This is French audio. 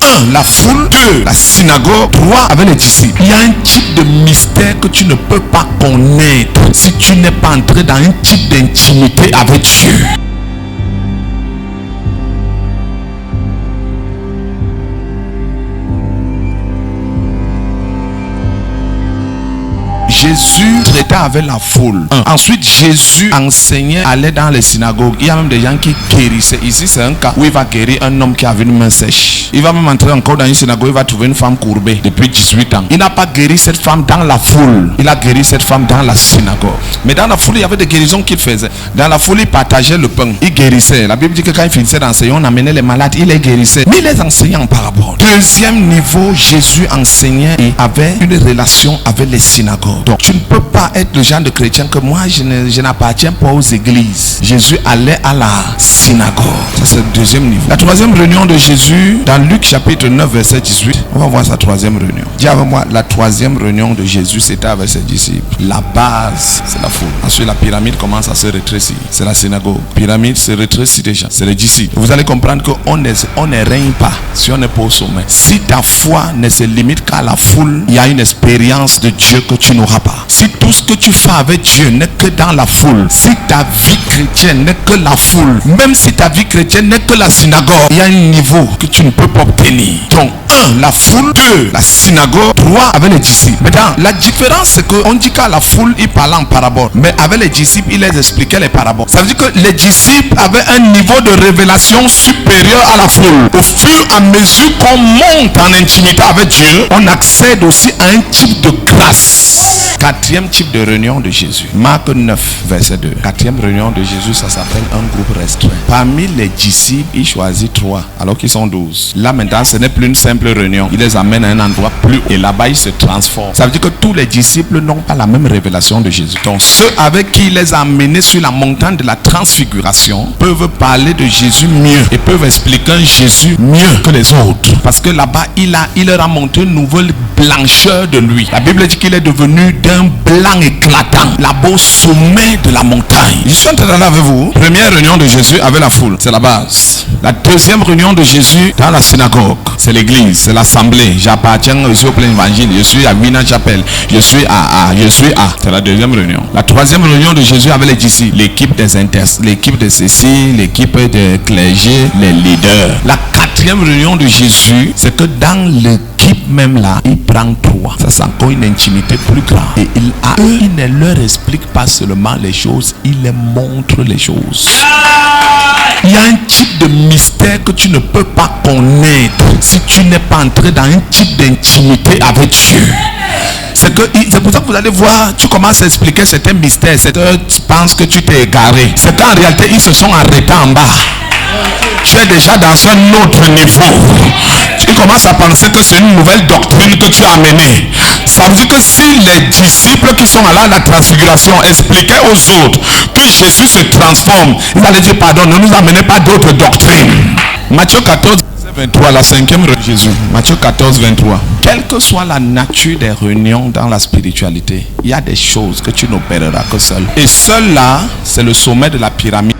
1. La foule. 2. La synagogue. 3. Avec les disciples. Il y a un type de mystère que tu ne peux pas connaître si tu n'es pas entré dans un type d'intimité avec Dieu. Jésus traitait avec la foule. Ensuite, Jésus enseignait, allait dans les synagogues. Il y a même des gens qui guérissaient. Ici, c'est un cas où il va guérir un homme qui avait une main sèche. Il va même entrer encore dans une synagogue. Il va trouver une femme courbée depuis 18 ans. Il n'a pas guéri cette femme dans la foule. Il a guéri cette femme dans la synagogue. Mais dans la foule, il y avait des guérisons qu'il faisait. Dans la foule, il partageait le pain. Il guérissait. La Bible dit que quand il finissait d'enseigner, on amenait les malades. Il les guérissait. Mais il les enseignait en parabole. Deuxième niveau, Jésus enseignait et avait une relation avec les synagogues. Donc, tu ne peux pas être le genre de chrétien que moi je n'appartiens pas aux églises. Jésus allait à la synagogue. Ça c'est le deuxième niveau. La troisième réunion de Jésus dans Luc chapitre 9 verset 18. On va voir sa troisième réunion. Dis avec moi, la troisième réunion de Jésus c'était avec ses disciples. La base c'est la foule. Ensuite la pyramide commence à se rétrécir. C'est la synagogue. La pyramide se rétrécit déjà. C'est les disciples. Vous allez comprendre qu'on ne règne pas si on n'est pas au sommet. Si ta foi ne se limite qu'à la foule, il y a une expérience de Dieu que tu n'auras pas. Si tout ce que tu fais avec Dieu n'est que dans la foule, si ta vie chrétienne n'est que la foule, même si ta vie chrétienne n'est que la synagogue, il y a un niveau que tu ne peux pas obtenir. Donc 1. La foule. 2. La synagogue. 3. Avec les disciples. Maintenant, la différence c'est qu'on dit qu'à la foule, il parlait en parabole. Mais avec les disciples, il les expliquait les paraboles. Ça veut dire que les disciples avaient un niveau de révélation supérieur à la foule. Au fur et à mesure qu'on monte en intimité avec Dieu, on accède aussi à un type de grâce. Quatrième type de réunion de Jésus. Marc 9, verset 2. Quatrième réunion de Jésus, ça s'appelle un groupe restreint. Parmi les disciples, il choisit 3, alors qu'ils sont 12. Là maintenant, ce n'est plus une simple réunion. Il les amène à un endroit plus haut. Et là-bas, ils se transforment. Ça veut dire que tous les disciples n'ont pas la même révélation de Jésus. Donc, ceux avec qui il les a amenés sur la montagne de la transfiguration peuvent parler de Jésus mieux. Et peuvent expliquer un Jésus mieux que les autres. Parce que là-bas, il leur a montré une nouvelle blancheur de lui. La Bible dit qu'il est devenu d'un blanc éclatant, là-bas au sommet de la montagne. Je suis en train d'aller avec vous. Première réunion de Jésus avec la foule, c'est la base. La deuxième réunion de Jésus dans la synagogue, c'est l'église, c'est l'assemblée. J'appartiens, je suis au plein évangile, je suis à Wina Chapel, je suis à. C'est la deuxième réunion. La troisième réunion de Jésus avec les disciples, l'équipe des l'équipe de Cécile, l'équipe des clergés, les leaders. La quatrième réunion de Jésus, c'est que dans l'équipe même là, il prend 3. Ça c'est encore une intimité plus grande. Et il ne leur explique pas seulement les choses, il les montre les choses. Il y a un type de mystère que tu ne peux pas connaître si tu n'es pas entré dans un type d'intimité avec Dieu. C'est pour ça que vous allez voir, tu commences à expliquer certains mystères, tu penses que tu t'es égaré. C'est qu'en réalité, ils se sont arrêtés en bas. Tu es déjà dans un autre niveau. Tu commences à penser que c'est une nouvelle doctrine que tu as amenée. Ça veut dire que si les disciples qui sont allés à la transfiguration expliquaient aux autres que Jésus se transforme, ils allaient dire pardon, ne nous amenez pas d'autres doctrines. Matthieu 14, 23, la cinquième réunion de Jésus. Matthieu 14, 23. Quelle que soit la nature des réunions dans la spiritualité, il y a des choses que tu n'opéreras que seul. Et seul là, c'est le sommet de la pyramide.